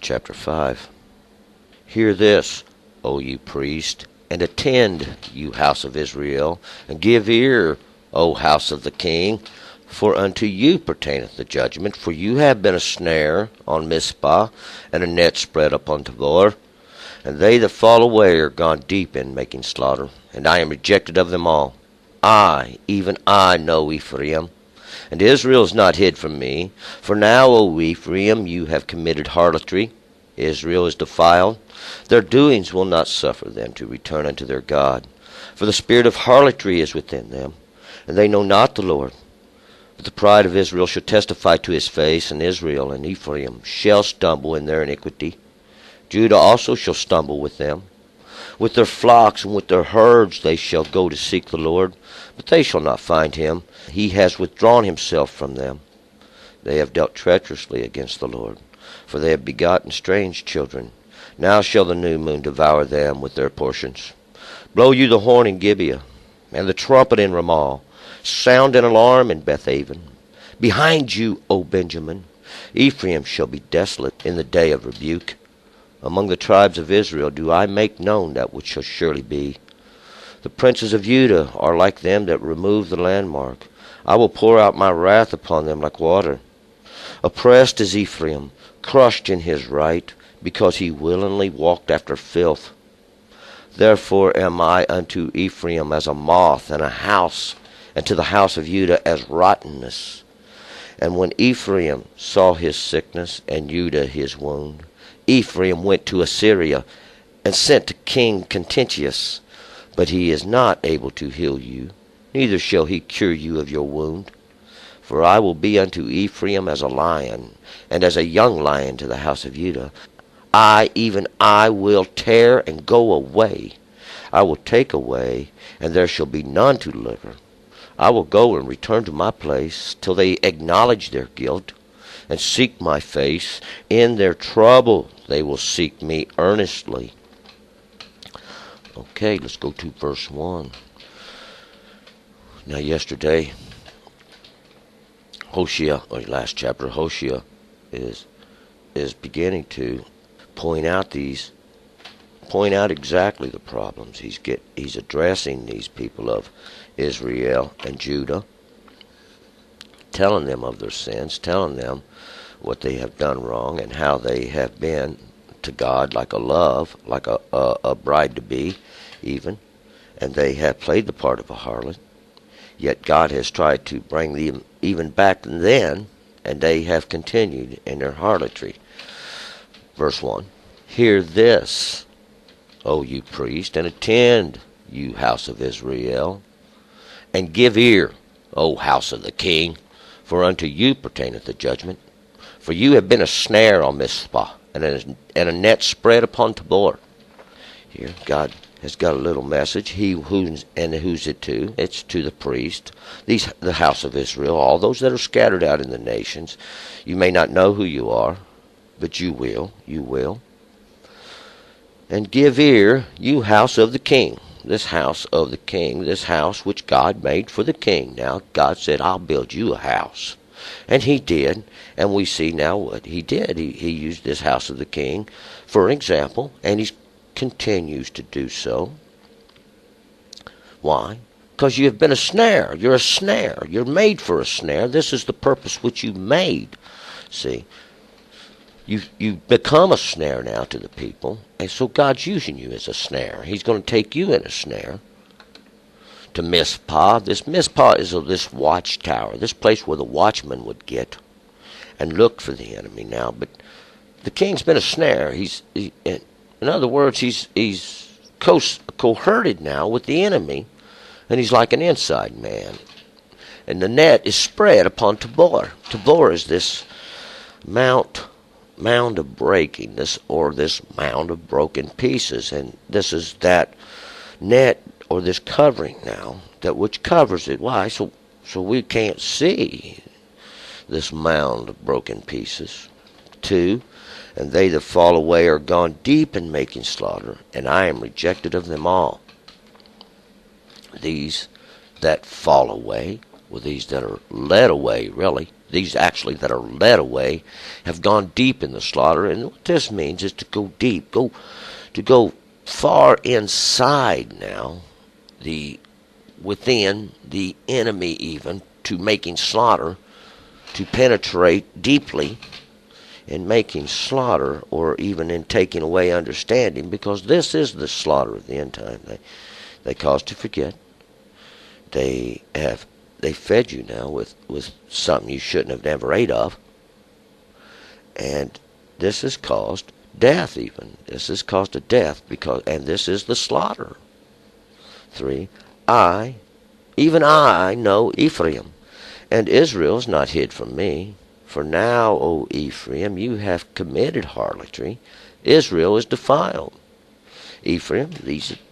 chapter 5. Hear this, O you priest, and attend, you house of Israel, and give ear, O house of the king, for unto you pertaineth the judgment. For you have been a snare on Mizpah, and a net spread upon Tabor. And they that fall away are gone deep in making slaughter, and I am rejected of them all. I, even I, know Ephraim, and Israel is not hid from me. For now, O Ephraim, you have committed harlotry. Israel is defiled. Their doings will not suffer them to return unto their God. For the spirit of harlotry is within them, and they know not the Lord. But the pride of Israel shall testify to his face, and Israel and Ephraim shall stumble in their iniquity. Judah also shall stumble with them. With their flocks and with their herds they shall go to seek the Lord, but they shall not find him. He has withdrawn himself from them. They have dealt treacherously against the Lord, for they have begotten strange children. Now shall the new moon devour them with their portions. Blow you the horn in Gibeah, and the trumpet in Ramah. Sound an alarm in Bethaven. Behind you, O Benjamin, Ephraim shall be desolate in the day of rebuke. Among the tribes of Israel do I make known that which shall surely be. The princes of Judah are like them that remove the landmark. I will pour out my wrath upon them like water. Oppressed is Ephraim, crushed in his right, because he willingly walked after filth. Therefore am I unto Ephraim as a moth, and to the house of Judah as rottenness. And when Ephraim saw his sickness, and Judah his wound, Ephraim went to Assyria, and sent to King Contentious. But he is not able to heal you, neither shall he cure you of your wound. For I will be unto Ephraim as a lion, and as a young lion to the house of Judah. I, even I, will tear and go away. I will take away, and there shall be none to deliver. I will go and return to my place, till they acknowledge their guilt, and seek my face. In their trouble they will seek me earnestly. Okay, let's go to verse 1. Now yesterday, Hosea, or last chapter, Hosea is beginning to point out exactly the problems. He's addressing these people of Israel and Judah, telling them of their sins, telling them what they have done wrong, and how they have been to God like a bride to be, even, and they have played the part of a harlot. Yet God has tried to bring them even back then, and they have continued in their harlotry. Verse 1, Hear this, O you priest, and attend, you house of Israel, and give ear, O house of the king, for unto you pertaineth the judgment. For you have been a snare on Mizpah, and a net spread upon Tabor. Here, God has got a little message. Who's it to? It's to the priest, the house of Israel, all those that are scattered out in the nations. You may not know who you are, but you will. And give ear, you house of the king. This house of the king, this house which God made for the king. Now, God said, I'll build you a house. And he did, and we see now what he did. He used this house of the king for example, and he continues to do so. Why? Because you have been a snare. You're a snare. You're made for a snare. This is the purpose which you made. See, you've become a snare now to the people, and so God's using you as a snare. He's going to take you in a snare to Mizpah. This Mizpah is this watchtower, this place where the watchman would get and look for the enemy now. But the king's been a snare. In other words, he's cohorted now with the enemy, and he's like an inside man. And the net is spread upon Tabor. Tabor is this mound of breaking, this mound of broken pieces, and this is that net or this covering now that which covers it. Why? So we can't see this mound of broken pieces. 2, and they that fall away are gone deep in making slaughter, and I am rejected of them all. These that fall away, or these that are led away, really, these actually that are led away, have gone deep in the slaughter. And what this means is to go deep, to go far inside now, within the enemy, even to making slaughter, to penetrate deeply in making slaughter, or even in taking away understanding, because this is the slaughter of the end time. They cause to forget. They fed you now with something you shouldn't have never ate of, and this has caused death. Even this has caused a death, and this is the slaughter. 3. Even I know Ephraim, and Israel is not hid from me. For now, O Ephraim, you have committed harlotry. Israel is defiled. Ephraim,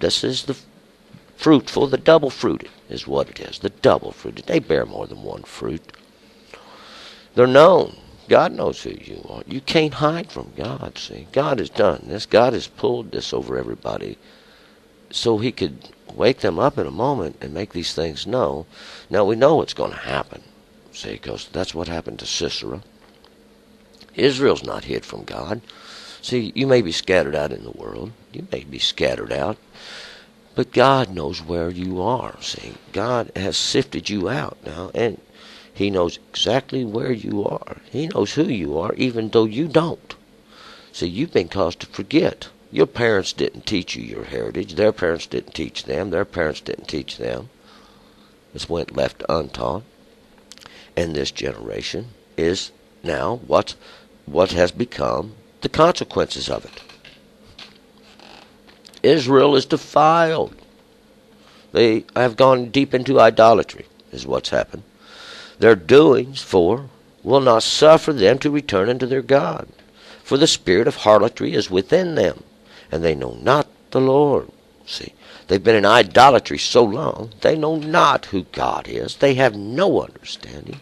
this is the fruitful, the double-fruited is what it is. The double-fruited. They bear more than one fruit. They're known. God knows who you are. You can't hide from God, see. God has done this. God has pulled this over everybody so he could wake them up in a moment and make these things known. Now, we know what's going to happen, see, because that's what happened to Sisera. Israel's not hid from God. See, you may be scattered out in the world. You may be scattered out. But God knows where you are, see. God has sifted you out now, and he knows exactly where you are. He knows who you are, even though you don't. See, you've been caused to forget. Your parents didn't teach you your heritage. Their parents didn't teach them. Their parents didn't teach them. It's went left untaught. And this generation is now what has become the consequences of it. Israel is defiled. They have gone deep into idolatry, is what's happened. Their doings, will not suffer them to return unto their God. For the spirit of harlotry is within them, and they know not the Lord. See, they've been in idolatry so long, they know not who God is. They have no understanding.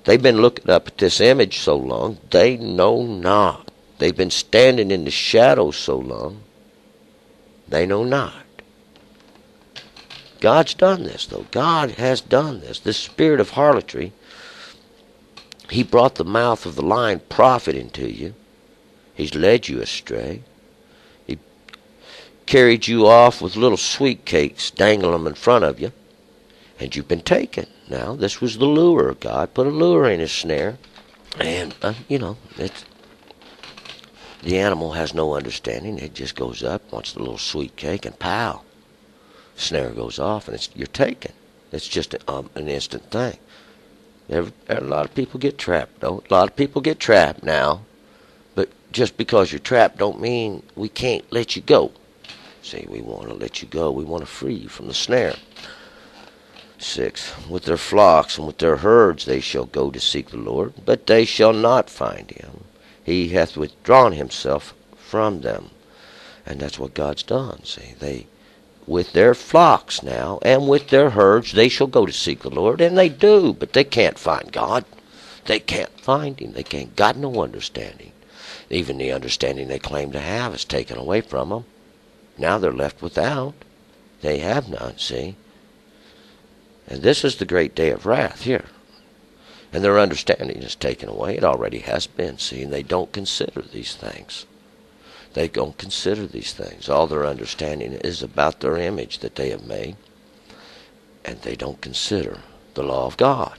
They've been looking up at this image so long, they know not. They've been standing in the shadows so long, they know not. God's done this, though. God has done this. This spirit of harlotry, he brought the mouth of the lying prophet into you. He's led you astray. He carried you off with little sweet cakes, dangling them in front of you, and you've been taken. Now, this was the lure. God put a lure in his snare, and, the animal has no understanding. It just goes up, wants the little sweet cake, and pow, snare goes off, and you're taken. It's just an instant thing. A lot of people get trapped, though. A lot of people get trapped now. But just because you're trapped don't mean we can't let you go. See, we want to let you go. We want to free you from the snare. 6. With their flocks and with their herds they shall go to seek the Lord, but they shall not find him. He hath withdrawn himself from them. And that's what God's done. See, with their flocks now, and with their herds, they shall go to seek the Lord, and they do, but they can't find God. They can't find him. They can't. Got no understanding. Even the understanding they claim to have is taken away from them. Now they're left without. They have none, see. And this is the great day of wrath here. And their understanding is taken away. It already has been, see, and they don't consider these things. They don't consider these things. All their understanding is about their image that they have made. And they don't consider the law of God.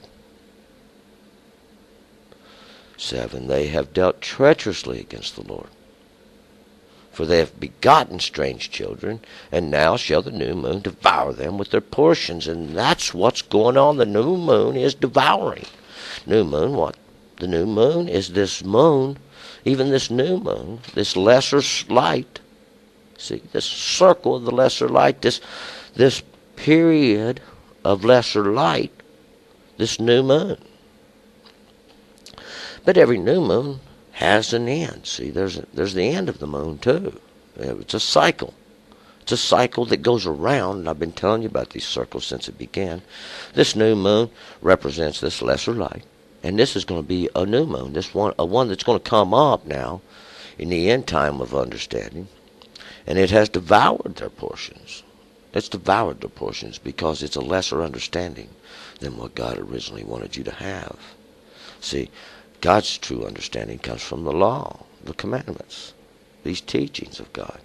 7. They have dealt treacherously against the Lord. For they have begotten strange children, and now shall the new moon devour them with their portions. And that's what's going on. The new moon is devouring. New moon, what? The new moon is this moon. Even this new moon, this lesser light, see, this circle of the lesser light, this period of lesser light, this new moon. But every new moon has an end. See, there's the end of the moon too. It's a cycle. It's a cycle that goes around, and I've been telling you about these circles since it began. This new moon represents this lesser light. And this is going to be a new moon, a one that's going to come up now in the end time of understanding. And it has devoured their portions. It's devoured their portions because it's a lesser understanding than what God originally wanted you to have. See, God's true understanding comes from the law, the commandments, these teachings of God.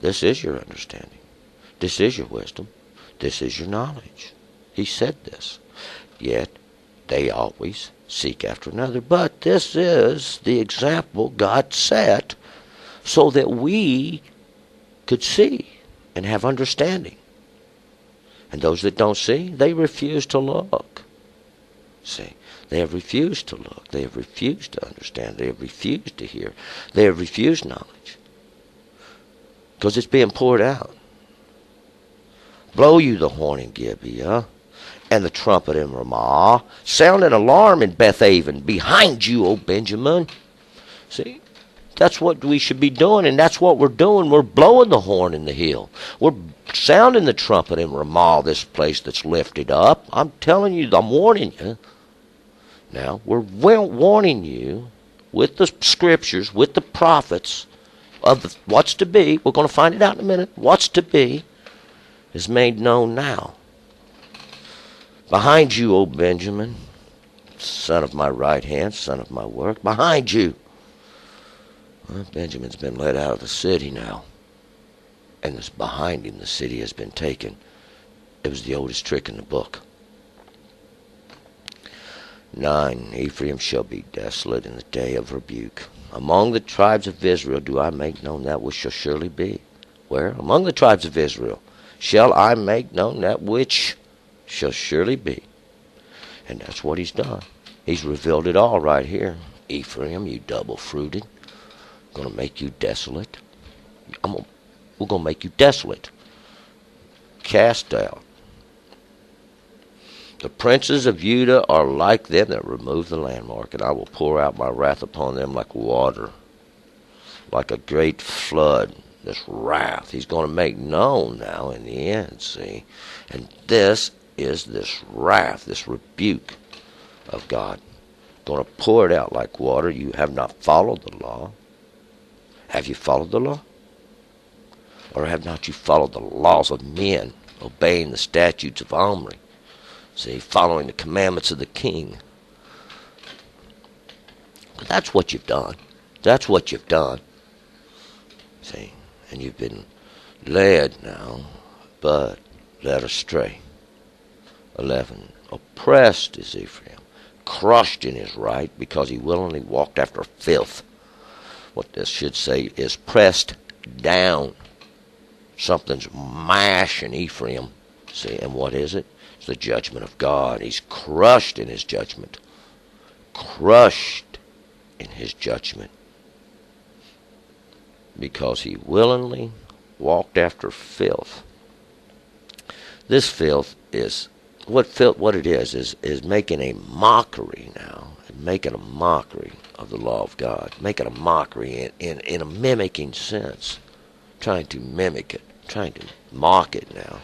This is your understanding. This is your wisdom. This is your knowledge. He said this. Yet they always seek after another. But this is the example God set so that we could see and have understanding. And those that don't see, they refuse to look. See, they have refused to look. They have refused to understand. They have refused to hear. They have refused knowledge. Because it's being poured out. Blow you the horn in Gibeah, and the trumpet in Ramah. Sound an alarm in Bethaven. Behind you, O Benjamin. See, that's what we should be doing, and that's what we're doing. We're blowing the horn in the hill. We're sounding the trumpet in Ramah, this place that's lifted up. I'm telling you, I'm warning you. Now, we're warning you with the scriptures, with the prophets, of what's to be. We're going to find it out in a minute. What's to be is made known now. Behind you, O Benjamin, son of my right hand, son of my work. Behind you. Well, Benjamin's been led out of the city now. And it's behind him the city has been taken. It was the oldest trick in the book. 9. Ephraim shall be desolate in the day of rebuke. Among the tribes of Israel do I make known that which shall surely be. Where? Among the tribes of Israel shall I make known that which shall surely be. And that's what he's done. He's revealed it all right here. Ephraim, you double-fruited. I'm going to make you desolate. We're going to make you desolate. Cast out. The princes of Judah are like them that remove the landmark, and I will pour out my wrath upon them like water, like a great flood. This wrath he's going to make known now in the end, see? And this is this wrath, this rebuke of God. Going to pour it out like water. You have not followed the law. Have you followed the law? Or have not you followed the laws of men, obeying the statutes of Omri? See, following the commandments of the king. But that's what you've done. That's what you've done. See, and you've been led now, but led astray. 11. Oppressed is Ephraim, crushed in his right, because he willingly walked after filth. What this should say is pressed down. Something's mashing Ephraim. See, and what is it? It's the judgment of God. He's crushed in his judgment. Crushed in his judgment. Because he willingly walked after filth. This filth is, what it is making a mockery now. Making a mockery of the law of God. Making a mockery in a mimicking sense. Trying to mimic it. Trying to mock it now.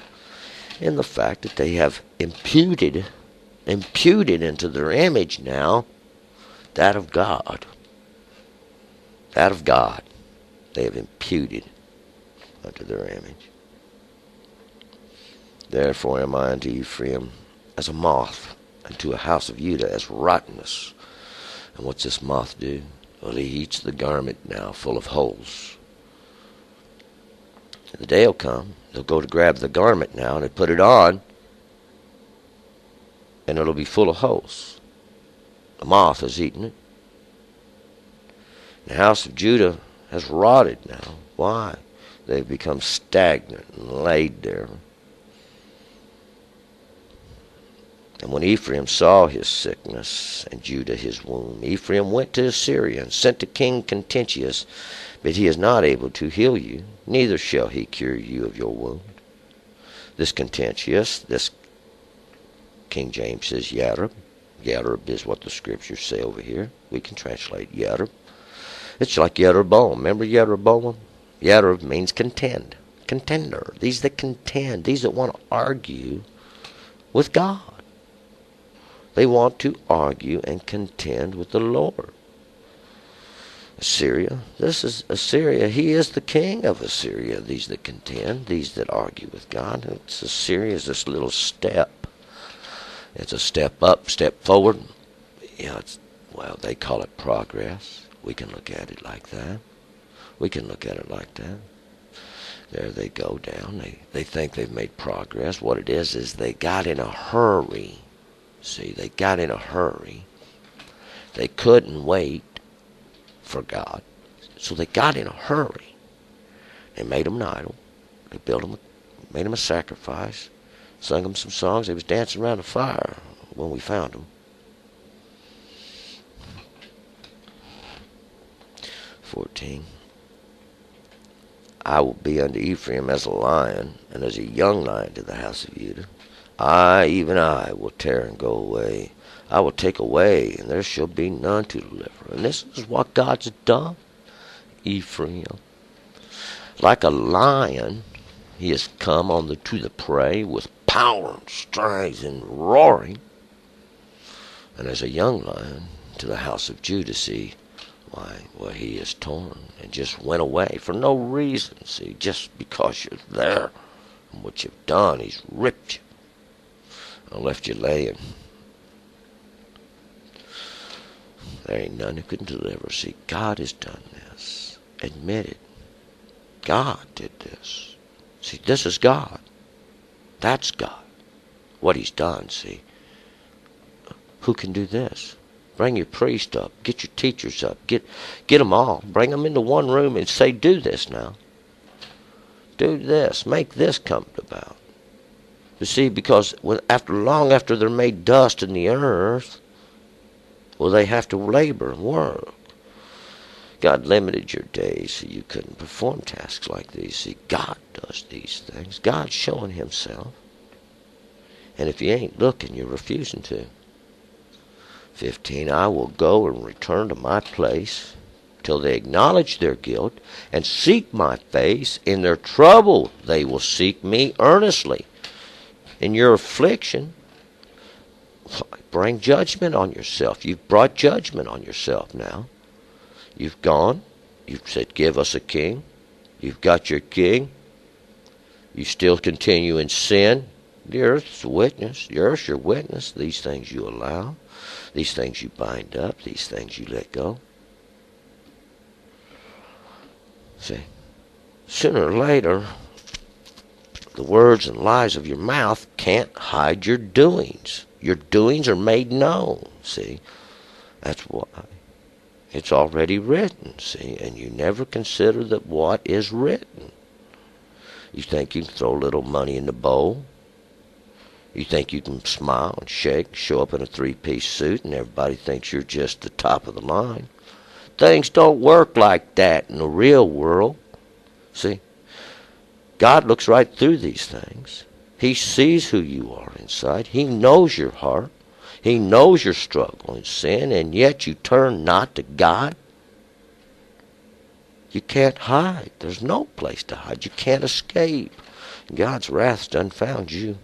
In the fact that they have imputed into their image now that of God. That of God. They have imputed unto their image. Therefore am I unto Ephraim as a moth, and to a house of Judah as rottenness. And what's this moth do? Well, he eats the garment now full of holes. The day will come, they'll go to grab the garment now, and they put it on, and it'll be full of holes. The moth has eaten it. The house of Judah has rotted now. Why? They've become stagnant and laid there. And when Ephraim saw his sickness, and Judah his wound, Ephraim went to Assyria, and sent to King Contentious, but he is not able to heal you, neither shall he cure you of your wound. This Contentious, this King James says Yarab. Yarab is what the scriptures say over here. We can translate Yarab. It's like Jeroboam. Remember Jeroboam? Yarab means contend. Contender. These that contend. These that want to argue with God. They want to argue and contend with the Lord. Assyria. This is Assyria. He is the king of Assyria. These that contend. These that argue with God. It's Assyria is this little step. It's a step up, step forward. Well, they call it progress. We can look at it like that. We can look at it like that. There they go down. They think they've made progress. What it is they got in a hurry. See, they got in a hurry. They couldn't wait for God. So they got in a hurry. They made him an idol. They made him a sacrifice. Sung him some songs. They was dancing around the fire when we found him. 14. I will be unto Ephraim as a lion, and as a young lion to the house of Judah. Even I, will tear and go away. I will take away, and there shall be none to deliver. And this is what God's done. Ephraim, like a lion, he has come to the prey with power and strength and roaring. And as a young lion to the house of Judah, see, well, he is torn and just went away for no reason. See, just because you're there and what you've done, he's ripped you and left you laying. There ain't none who can deliver. See, God has done this. Admit it. God did this. See, this is God. That's God. What he's done, see. Who can do this? Bring your priest up. Get your teachers up. Get them all. Bring them into one room and say, do this now. Do this. Make this come about. You see, because long after they're made dust in the earth, well, they have to labor and work. God limited your days so you couldn't perform tasks like these. See, God does these things. God's showing himself. And if you ain't looking, you're refusing to. 15, I will go and return to my place till they acknowledge their guilt and seek my face. In their trouble they will seek me earnestly. In your affliction, bring judgment on yourself. You've brought judgment on yourself now. You've gone. You've said, give us a king. You've got your king. You still continue in sin. The earth's a witness. The earth's your witness. These things you allow. These things you bind up. These things you let go. See, sooner or later, the words and lies of your mouth can't hide your doings. Your doings are made known. See, that's why. It's already written, see, and you never consider that what is written. You think you can throw a little money in the bowl. You think you can smile and shake, show up in a three-piece suit, and everybody thinks you're just the top of the line. Things don't work like that in the real world. See, God looks right through these things. He sees who you are inside. He knows your heart. He knows your struggle in sin, and yet you turn not to God. You can't hide. There's no place to hide. You can't escape. God's wrath's done found you.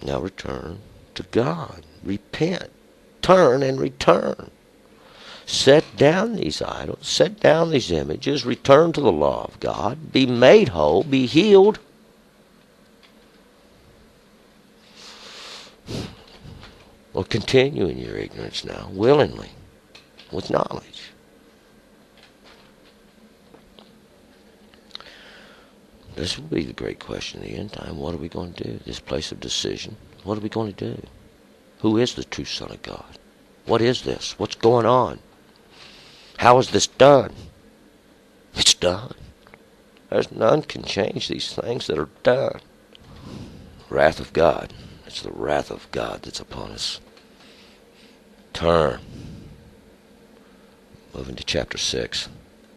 Now return to God. Repent. Turn and return. Set down these idols. Set down these images. Return to the law of God. Be made whole. Be healed. Well, continue in your ignorance now, willingly, with knowledge. This will be the great question of the end time. What are we going to do? This place of decision. What are we going to do? Who is the true Son of God? What is this? What's going on? How is this done? It's done. There's none can change these things that are done. Wrath of God. It's the wrath of God that's upon us. Turn. Moving to chapter 6.